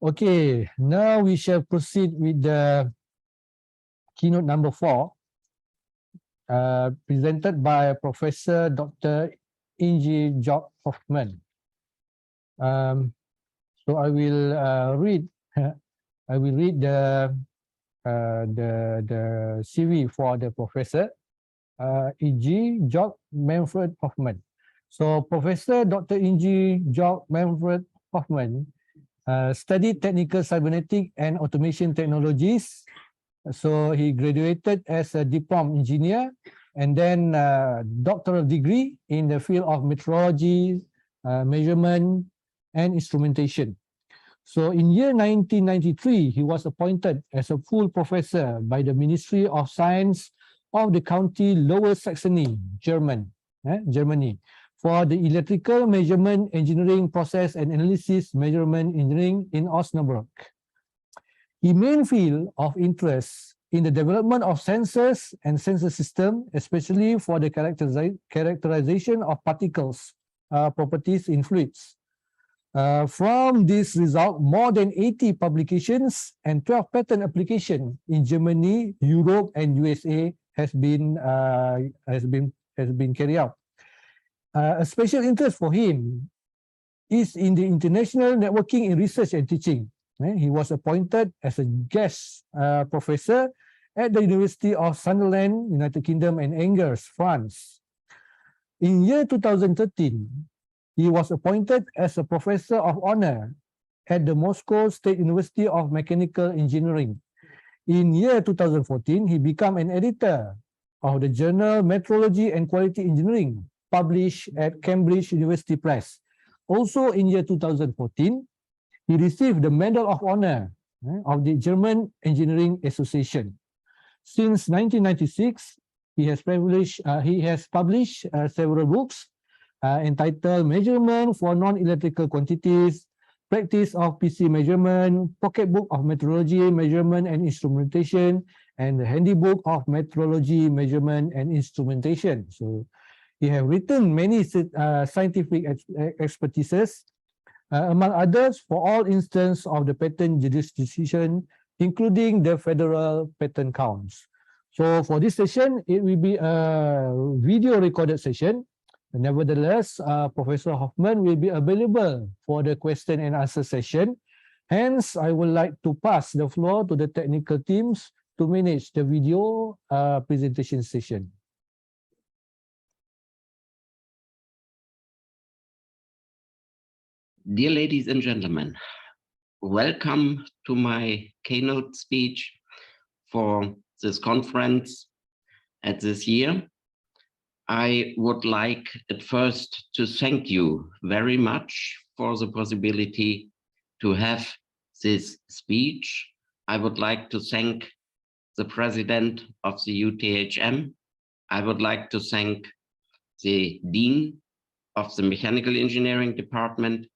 Okay, now we shall proceed with the keynote number 4, presented by Professor Dr. JÖRG HOFFMANN. So I will read. I will read the CV for the professor, E.G. JÖRG Manfred HOFFMANN. So Professor Dr. E.G. JÖRG Manfred HOFFMANN studied technical cybernetics and automation technologies. So he graduated as a diploma engineer and then doctoral degree in the field of metrology, measurement, and instrumentation. So in year 1993, he was appointed as a full professor by the Ministry of Science of the County Lower Saxony, Germany, for the electrical measurement engineering process and analysis measurement engineering in Osnabrück. His main field of interest in the development of sensors and sensor system, especially for the characterization of particles properties in fluids. From this result, more than 80 publications and 12 patent applications in Germany, Europe, and USA has been carried out. A special interest for him is in the international networking in research and teaching. He was appointed as a guest professor at the University of Sunderland, United Kingdom, and Angers, France. In year 2013, he was appointed as a professor of honor at the Moscow State University of Mechanical Engineering. In year 2014, he became an editor of the journal Metrology and Quality Engineering, published at Cambridge University Press. Also in year 2014, he received the Medal of Honor of the German Engineering Association. Since 1996, he has published several books entitled Measurement for Non-Electrical Quantities, Practice of PC Measurement, Pocketbook of Metrology, Measurement and Instrumentation, and the Handbook of Metrology, Measurement and Instrumentation. So he has written many scientific expertises, among others, for all instances of the patent jurisdiction, including the federal patent counts. So for this session, it will be a video recorded session. Nevertheless, Professor HOFFMANN will be available for the question and answer session. Hence, I would like to pass the floor to the technical teams to manage the video presentation session. Dear ladies and gentlemen, welcome to my keynote speech for this conference at this year. I would like at first to thank you very much for the possibility to have this speech. I would like to thank the president of the UTHM. I would like to thank the dean of the mechanical engineering department.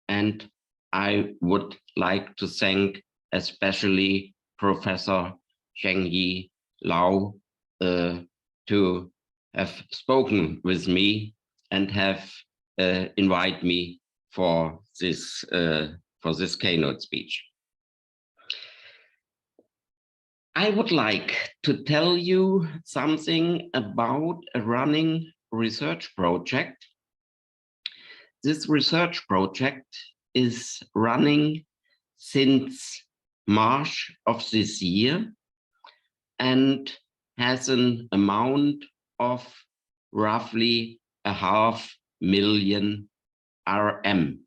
And I would like to thank especially Professor Cheng-Yi Lau to have spoken with me and have invited me for this keynote speech. I would like to tell you something about a running research project. This research project is running since March of this year and has an amount of roughly 500,000 RM.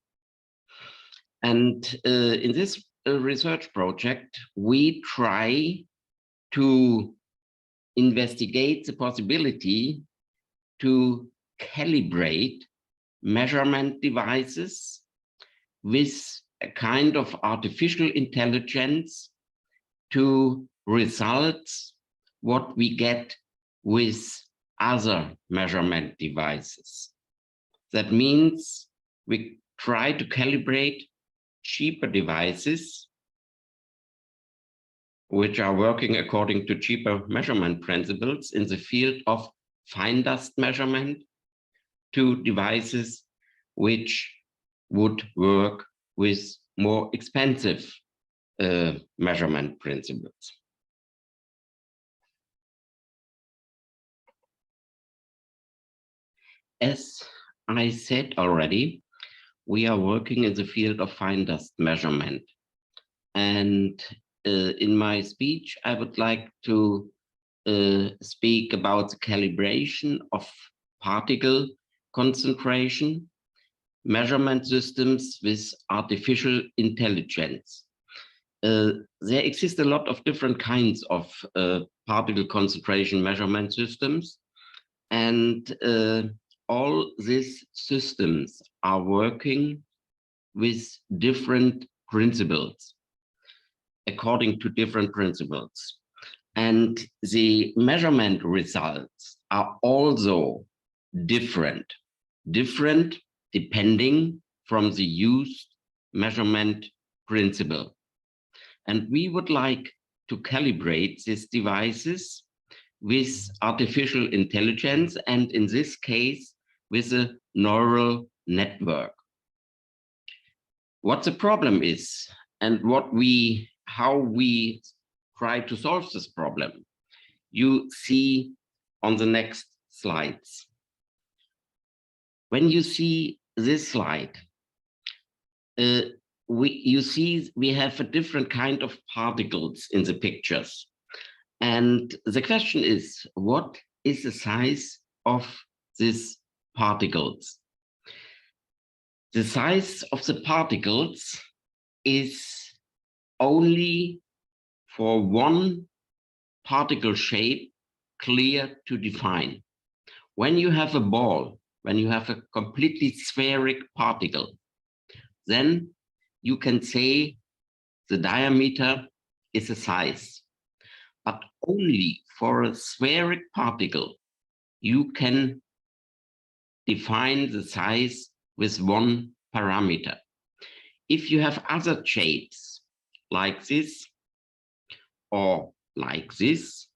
And in this research project, we try to investigate the possibility to calibrate measurement devices with a kind of artificial intelligence to results what we get with other measurement devices. That means we try to calibrate cheaper devices which are working according to cheaper measurement principles in the field of fine dust measurement to devices which would work with more expensive measurement principles. As I said already, we are working in the field of fine dust measurement. And in my speech, I would like to speak about the calibration of particle concentration, measurement systems with artificial intelligence. There exist a lot of different kinds of particle concentration measurement systems, and all these systems are working with different principles, according to different principles. And the measurement results are also different depending from the used measurement principle. And we would like to calibrate these devices with artificial intelligence, and in this case, with a neural network. What the problem is, and how we try to solve this problem, you see on the next slides. When you see this slide, you see we have a different kind of particles in the pictures. And the question is, what is the size of these particles? The size of the particles is only for one particle shape clear to define. When you have a ball, when you have a completely spheric particle, then you can say the diameter is a size. But only for a spheric particle, you can define the size with one parameter. If you have other shapes like this, or like this,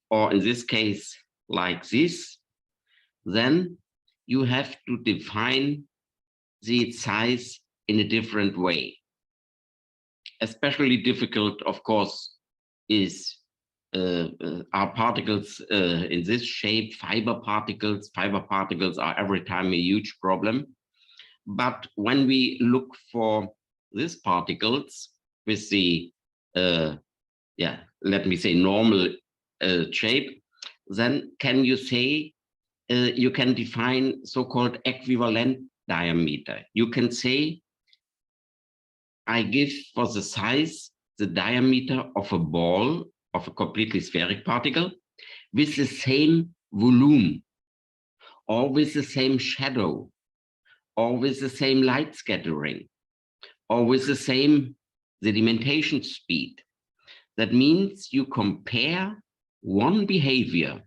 or in this case, like this, then you have to define the size in a different way. Especially difficult, of course, are particles in this shape, fiber particles. Fiber particles are every time a huge problem. But when we look for these particles with the, let me say normal shape, then can you say, you can define so-called equivalent diameter. You can say, I give for the size, the diameter of a ball, of a completely spheric particle, with the same volume, or with the same shadow, or with the same light scattering, or with the same sedimentation speed. That means you compare one behavior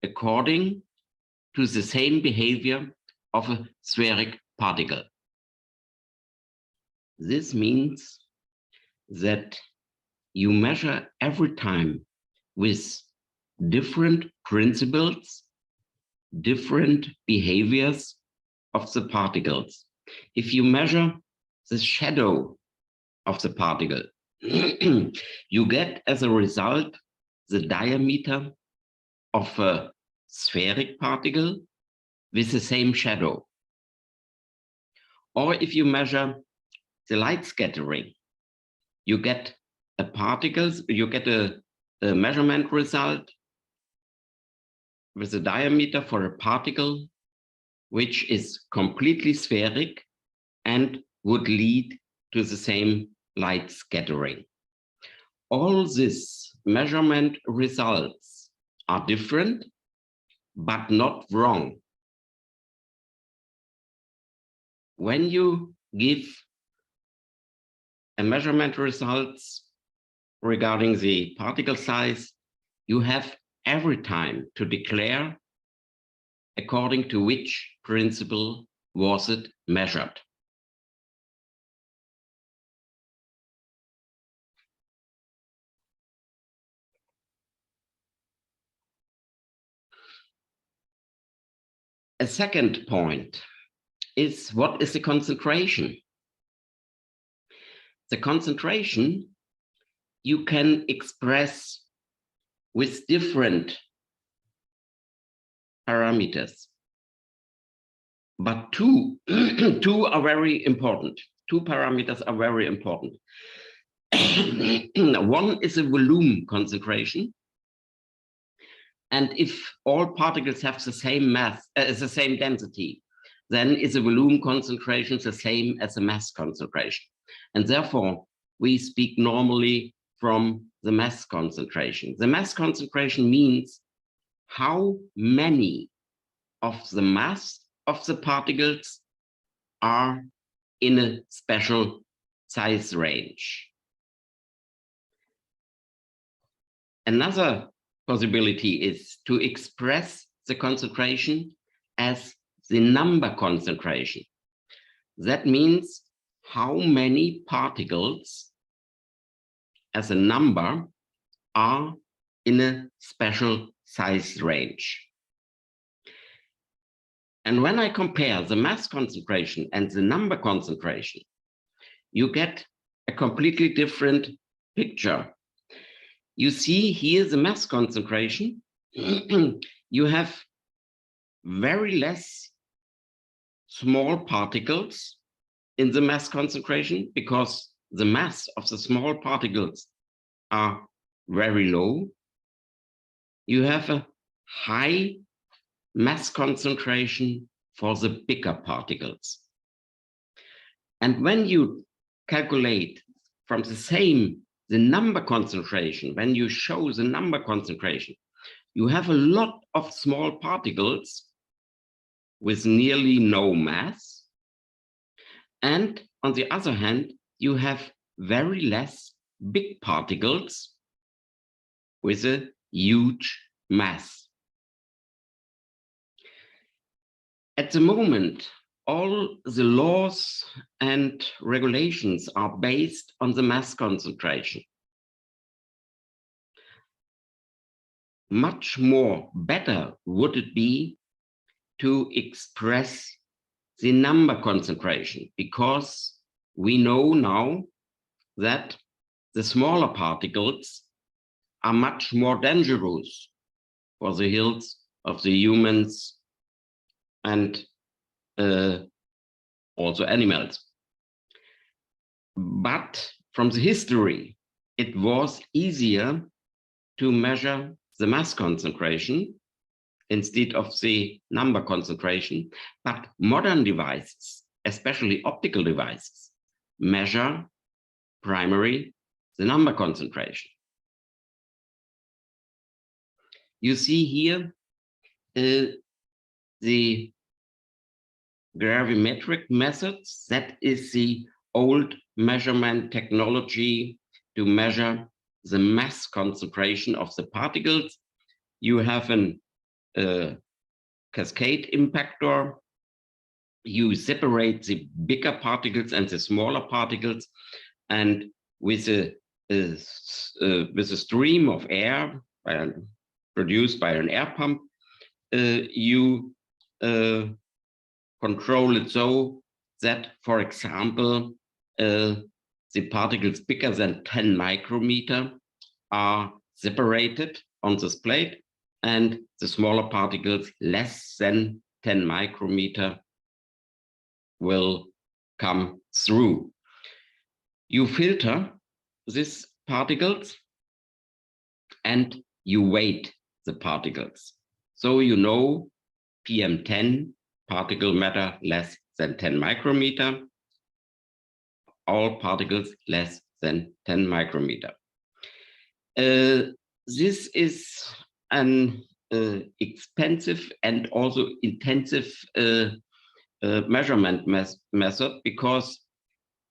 according to the same behavior of a spheric particle. This means that you measure every time with different principles, different behaviors of the particles. If you measure the shadow of the particle, you get as a result the diameter of a spheric particle with the same shadow. Or if you measure the light scattering, you get a measurement result with a diameter for a particle which is completely spheric and would lead to the same light scattering. All these measurement results are different, but not wrong. When you give a measurement results regarding the particle size, you have every time to declare according to which principle was it measured. A second point is, what is the concentration? the concentration you can express with different parameters. But two are very important. Two parameters are very important. One is a volume concentration. And if all particles have the same mass, the same density, then is a volume concentration the same as a mass concentration. And therefore, we speak normally from the mass concentration. The mass concentration means how many of the mass of the particles are in a special size range. Another possibility is to express the concentration as the number concentration. That means how many particles as a number are in a special size range. And when I compare the mass concentration and the number concentration, you get a completely different picture. You see here the mass concentration. You have very less small particles in the mass concentration because the mass of the small particles are very low. You have a high mass concentration for the bigger particles. And when you calculate from the number concentration, when you show the number concentration, you have a lot of small particles with nearly no mass. And on the other hand, you have very less big particles with a huge mass. At the moment, all the laws and regulations are based on the mass concentration. Much more better would it be to express the number concentration, because we know now that the smaller particles are much more dangerous for the health of the humans and also animals. But from the history, it was easier to measure the mass concentration instead of the number concentration. But modern devices, especially optical devices, measure primarily the number concentration. You see here the gravimetric methods. That is the old measurement technology to measure the mass concentration of the particles. You have a cascade impactor. You separate the bigger particles and the smaller particles, and with a stream of air produced by an air pump, you control it so that, for example, the particles bigger than 10 micrometer are separated on this plate, and the smaller particles less than 10 micrometer will come through. You filter these particles and you weight the particles. So you know PM10, particle matter less than 10 micrometer, all particles less than 10 micrometer. This is an expensive and also intensive measurement method, because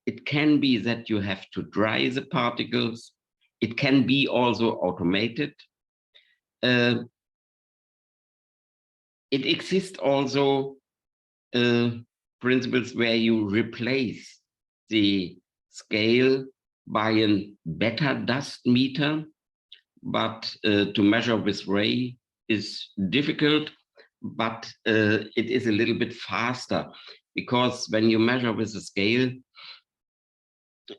it can be that you have to dry the particles. It can be also automated. It exists also principles where you replace the scale by a better dust meter, but to measure with ray is difficult, but it is a little bit faster, because when you measure with a scale,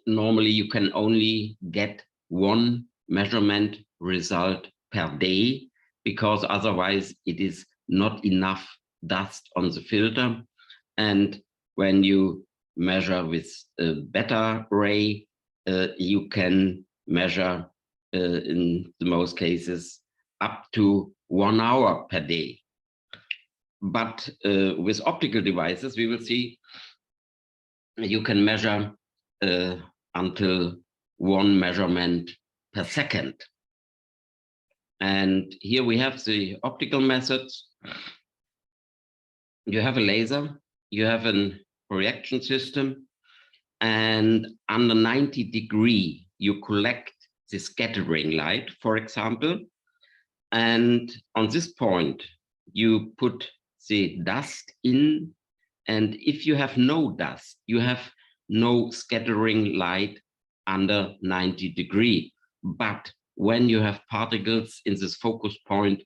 normally you can only get one measurement result per day, because otherwise it is not enough dust on the filter. And when you measure with a beta ray, you can measure in the most cases up to 1 hour per day. But with optical devices, we will see you can measure until 1 measurement per second. And here we have the optical methods. You have a laser, you have a projection system, and under 90 degrees, you collect the scattering light, for example. And on this point, you put the dust in. And if you have no dust, you have no scattering light under 90 degrees. But when you have particles in this focus point,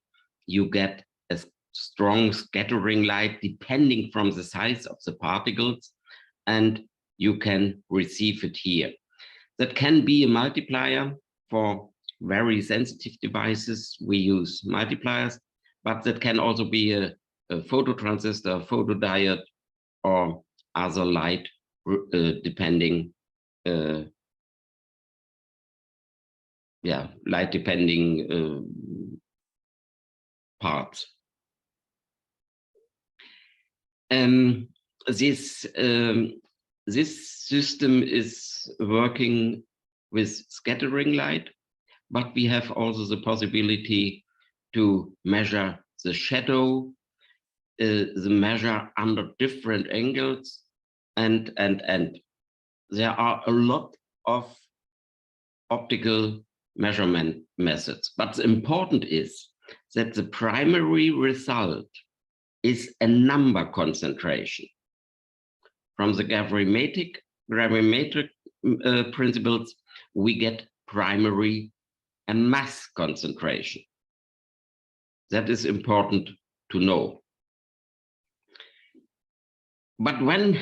you get a strong scattering light depending from the size of the particles, and you can receive it here. That can be a multiplier. For very sensitive devices, we use multipliers, but that can also be a phototransistor, photodiode, or other light depending light depending parts. This system is working with scattering light, but we have also the possibility to measure the shadow, the measure under different angles, and there are a lot of optical measurement methods. But the important is that the primary result is a number concentration. From the gravimetric principles, we get primary and mass concentration. That is important to know. But when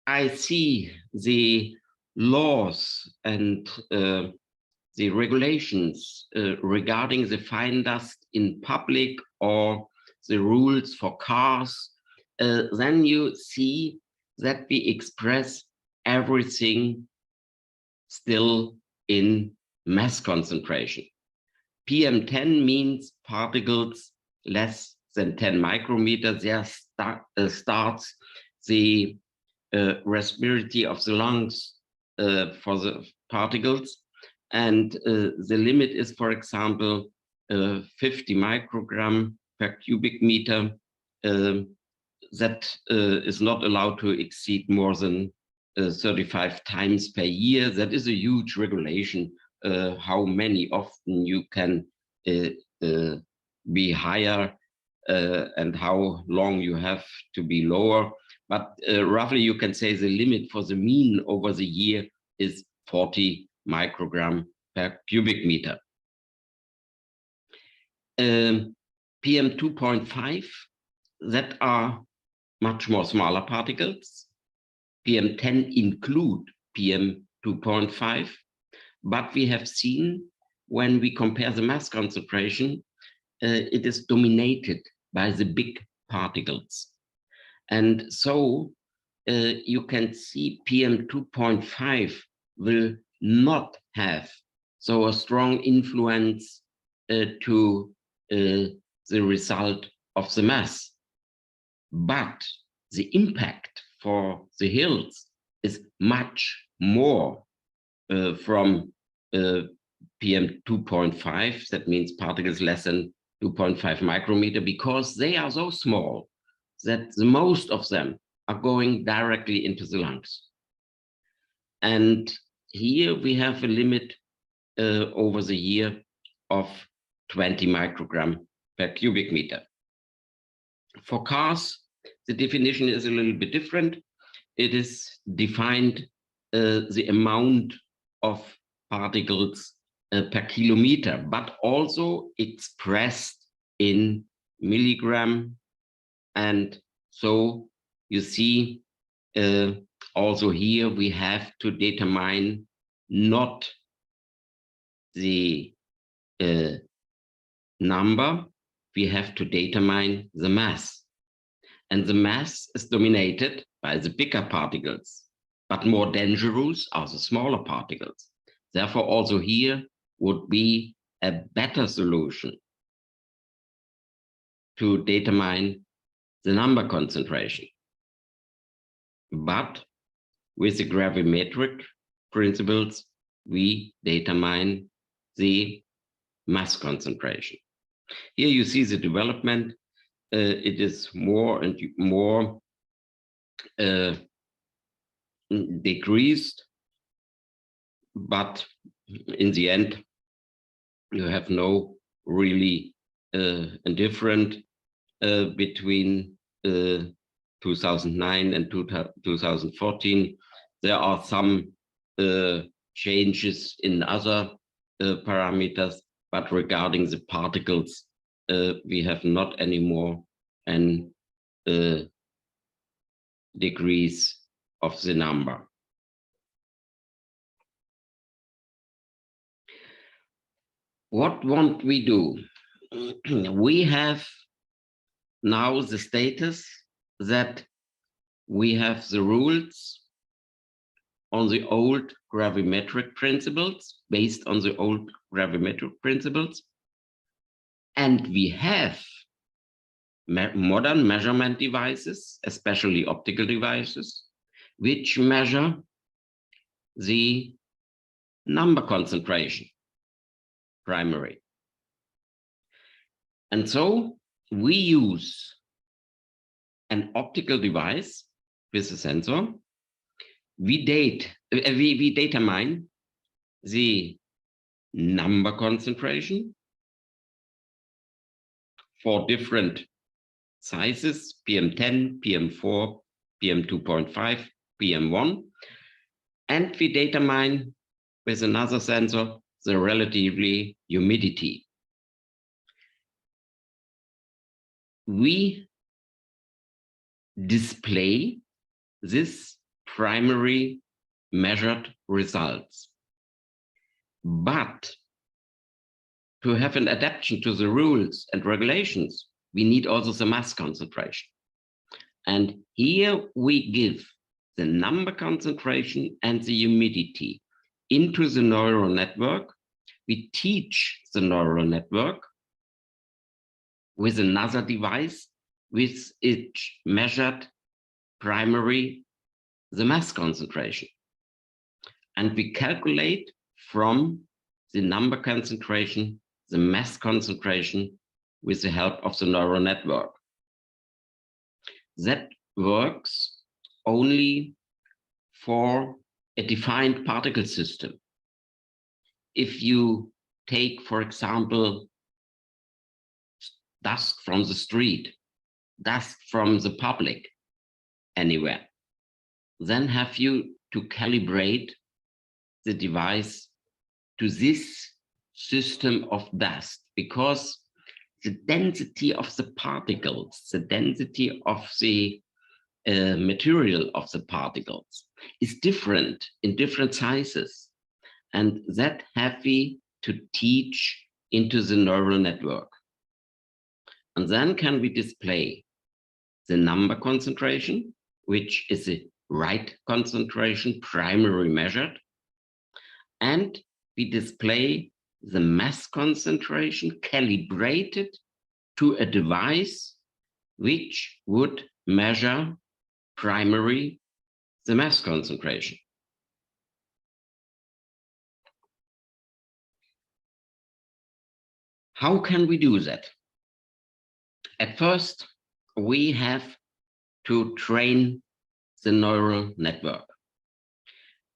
I see the laws and the regulations regarding the fine dust in public, or the rules for cars, then you see that we express everything still in mass concentration. PM10 means particles less than 10 micrometers. There starts the respiratory of the lungs for the particles. And the limit is, for example, 50 microgram per cubic meter. That is not allowed to exceed more than 35 times per year. That is a huge regulation, how many often you can be higher and how long you have to be lower. But roughly you can say the limit for the mean over the year is 40 microgram per cubic meter. PM 2.5, that are much more smaller particles. PM10 include PM 2.5, but we have seen when we compare the mass concentration, it is dominated by the big particles. And so you can see PM 2.5 will not have so a strong influence to the result of the mass. But the impact for the hills is much more from PM 2.5, that means particles less than 2.5 micrometer, because they are so small that the most of them are going directly into the lungs. And here we have a limit over the year of 20 microgram per cubic meter. For cars, the definition is a little bit different. It is defined the amount of particles per kilometer, but also expressed in milligram. And so you see Also here we have to determine not the number, we have to determine the mass. And the mass is dominated by the bigger particles, but more dangerous are the smaller particles. Therefore, also here would be a better solution to determine the number concentration. But with the gravimetric principles, we determine the mass concentration. Here you see the development. It is more and more decreased, but in the end, you have no really different between 2009 and 2014. There are some changes in other parameters, but regarding the particles, we have not anymore an decrease of the number. What want we do? We have now the status that we have the rules on the old gravimetric principles, based on the old gravimetric principles, and we have modern measurement devices, especially optical devices, which measure the number concentration, primary. And so we use an optical device with a sensor. We determine the number concentration for different sizes, PM10, PM4, PM2.5, PM1, and we determine with another sensor the relative humidity. We display this primary measured results, but to have an adaptation to the rules and regulations, we need also the mass concentration. And here we give the number concentration and the humidity into the neural network. We teach the neural network with another device with it measured primary the mass concentration. And we calculate from the number concentration the mass concentration with the help of the neural network. That works only for a defined particle system. If you take, for example, dust from the street, dust from the public, anywhere, then have you to calibrate the device to this system of dust, because the density of the particles, the density of the material of the particles is different in different sizes. And that have we to teach into the neural network. And then can we display the number concentration, which is the right concentration, primary measured. And we display the mass concentration calibrated to a device which would measure primary the mass concentration. How can we do that? At first, we have to train the neural network.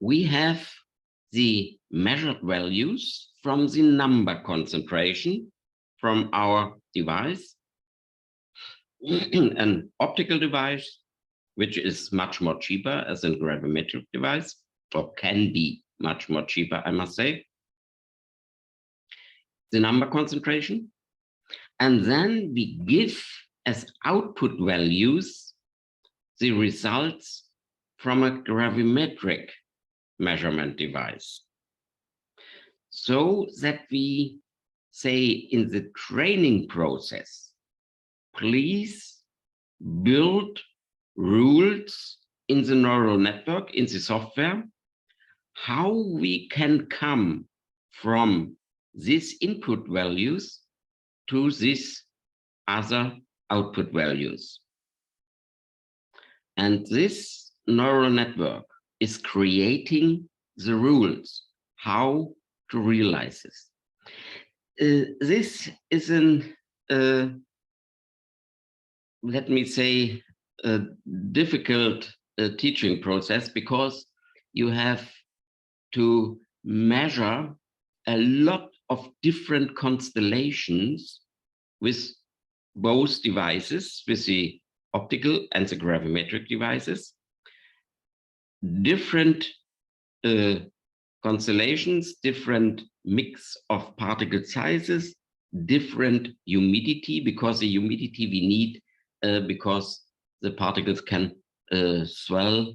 We have the measured values from the number concentration from our device, an optical device, which is much more cheaper as a gravimetric device, or can be much more cheaper, I must say. The number concentration, and then we give as output values the results from a gravimetric measurement device, so that we say in the training process, please build rules in the neural network, in the software, how we can come from these input values to these other output values. And this neural network is creating the rules, how to realize this. This is an, let me say, a difficult teaching process, because you have to measure a lot of different constellations with both devices, with the optical and the gravimetric devices, different constellations, different mix of particle sizes, different humidity, because the humidity we need because the particles can swell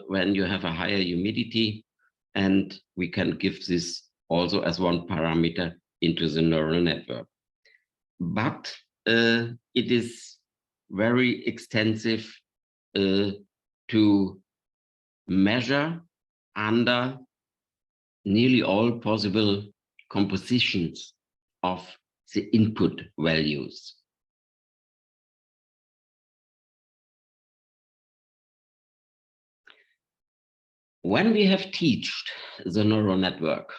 when you have a higher humidity, and we can give this also as one parameter into the neural network. But it is very extensive to measure under nearly all possible compositions of the input values. When we have taught the neural network,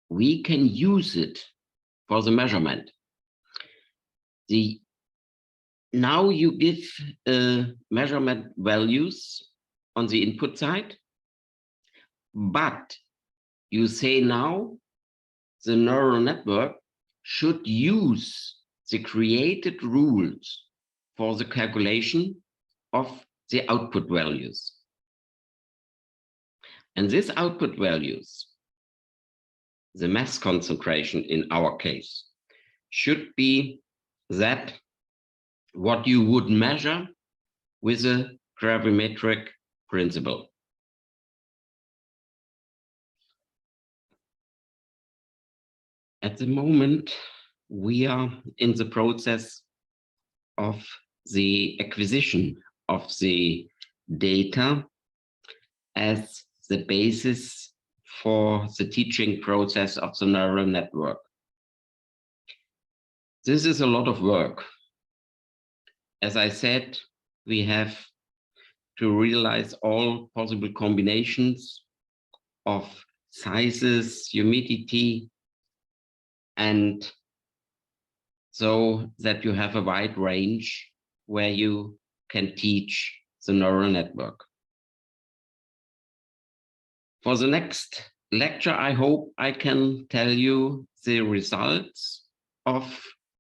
we can use it for the measurement. Now you give measurement values on the input side, but you say now the neural network should use the created rules for the calculation of the output values. And these output values, the mass concentration in our case, should be that what you would measure with a gravimetric principle. At the moment, we are in the process of the acquisition of the data as the basis for the teaching process of the neural network. This is a lot of work. As I said, we have to realize all possible combinations of sizes, humidity, and so that you have a wide range where you can teach the neural network. For the next lecture, I hope I can tell you the results of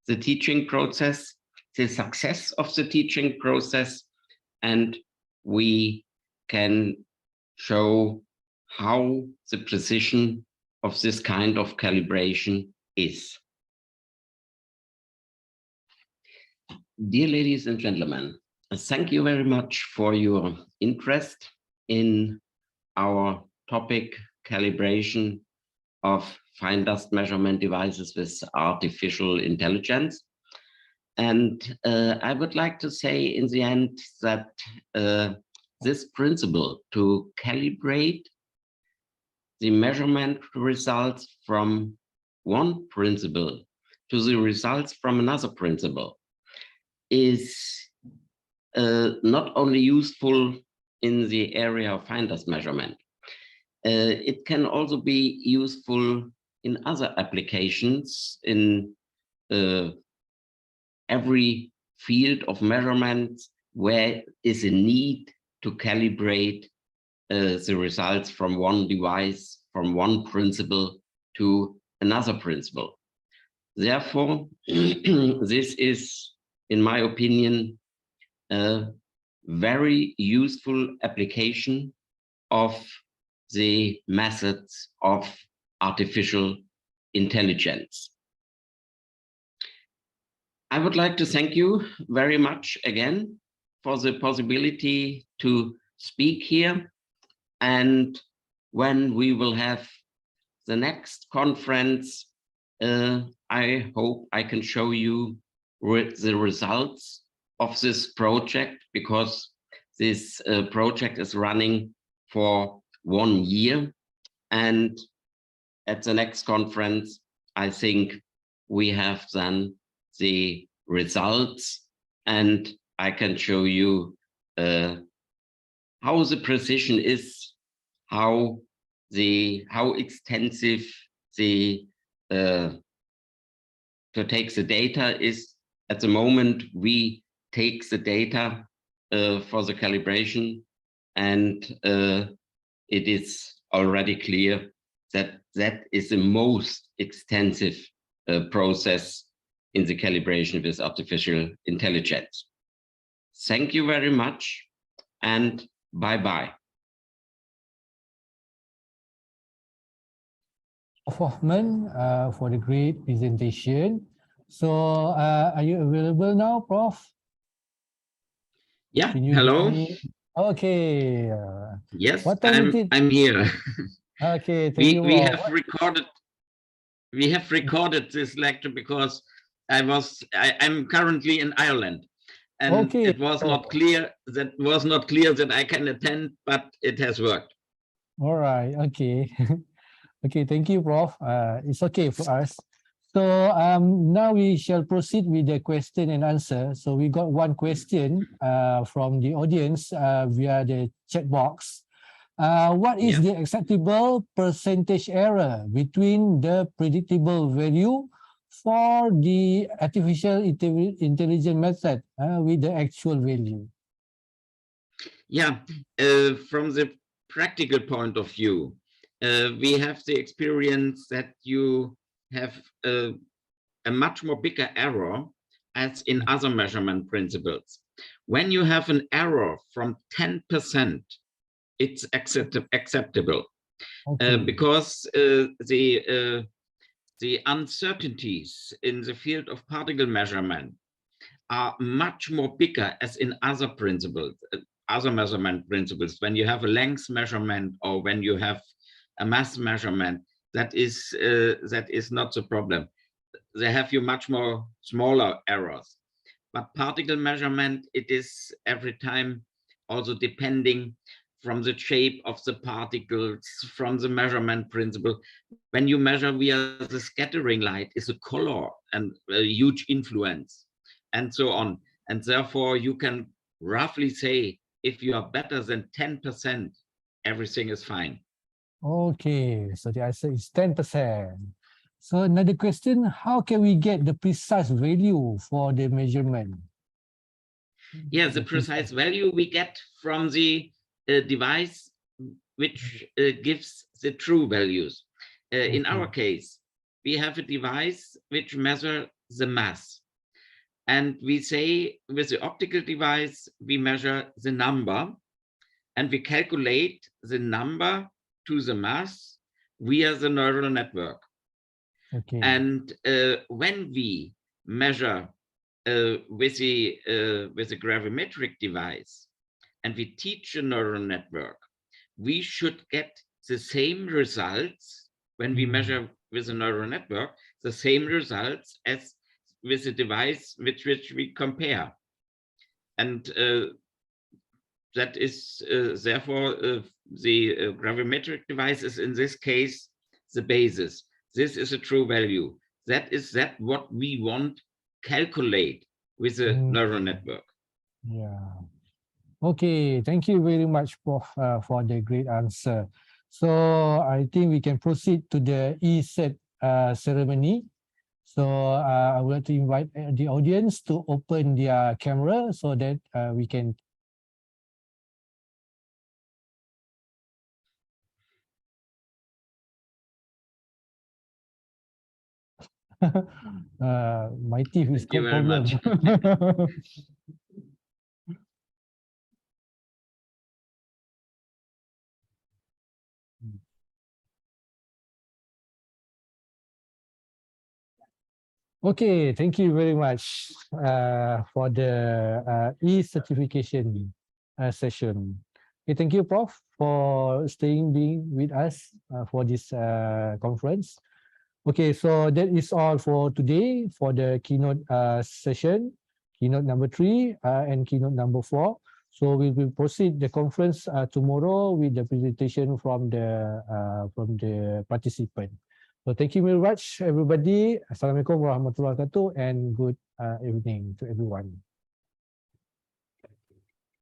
the teaching process, the success of the teaching process, and we can show how the precision of this kind of calibration is. Dear ladies and gentlemen, thank you very much for your interest in our topic, calibration of fine dust measurement devices with artificial intelligence. And I would like to say in the end that this principle to calibrate the measurement results from one principle to the results from another principle is not only useful in the area of fine dust measurement. It can also be useful in other applications in every field of measurement where is a need to calibrate the results from one device, from one principle to another principle. Therefore, this is, in my opinion, a very useful application of the methods of artificial intelligence. I would like to thank you very much again for the possibility to speak here. And when we will have the next conference, I hope I can show you the results of this project, because this project is running for 1 year. And at the next conference, I think we have then the results, and I can show you how the precision is, how extensive the to take the data is. At the moment, we take the data for the calibration, and it is already clear that that is the most extensive process in the calibration with artificial intelligence. Thank you very much, and bye-bye. Hoffmann, for the great presentation. So, are you available now, Prof? Yeah, hello. Okay. Yes, what time I'm here. Okay, thank you. We have recorded this lecture because I'm currently in Ireland, and it was not clear that I can attend, but it has worked. All right. Okay. Okay. Thank you, Prof. It's okay for us. So now we shall proceed with the question and answer. So we got one question from the audience via the chat box. What is the acceptable percentage error between the predictable value for the artificial intelligence method with the actual value? Yeah, from the practical point of view, we have the experience that you have a much more bigger error as in other measurement principles. When you have an error from 10%, it's acceptable, because the uncertainties in the field of particle measurement are much more bigger as in other principles, other measurement principles. When you have a length measurement or when you have a mass measurement, that is not the problem. They have you much more smaller errors. But particle measurement, it is every time also depending from the shape of the particles, from the measurement principle. When you measure via the scattering light, is a color and a huge influence, and so on. And therefore, you can roughly say, if you are better than 10%, everything is fine. Okay, so the answer is 10%. So another question, how can we get the precise value for the measurement? Yeah, the precise value we get from the device which gives the true values. In our case, we have a device which measures the mass. And we say with the optical device, we measure the number and we calculate the number to the mass via the neural network. Okay. And when we measure with the gravimetric device and we teach a neural network, we should get the same results when we measure with a neural network, the same results as with the device with which we compare. And that is therefore the gravimetric device is in this case the basis. This is a true value. That is what we want calculate with a neural network. Yeah. Okay, thank you very much, Prof, for the great answer. So I think we can proceed to the ESET ceremony. So I would like to invite the audience to open their camera so that we can my teeth is Thank you very much. Okay, thank you very much for the e-certification session. Okay, thank you, Prof, for being with us for this conference. Okay, so that is all for today for the keynote session, keynote number 3 and keynote number 4. So we will proceed the conference tomorrow with the presentation from the participant. So thank you very much, everybody. Assalamualaikum warahmatullahi wabarakatuh, and good evening to everyone.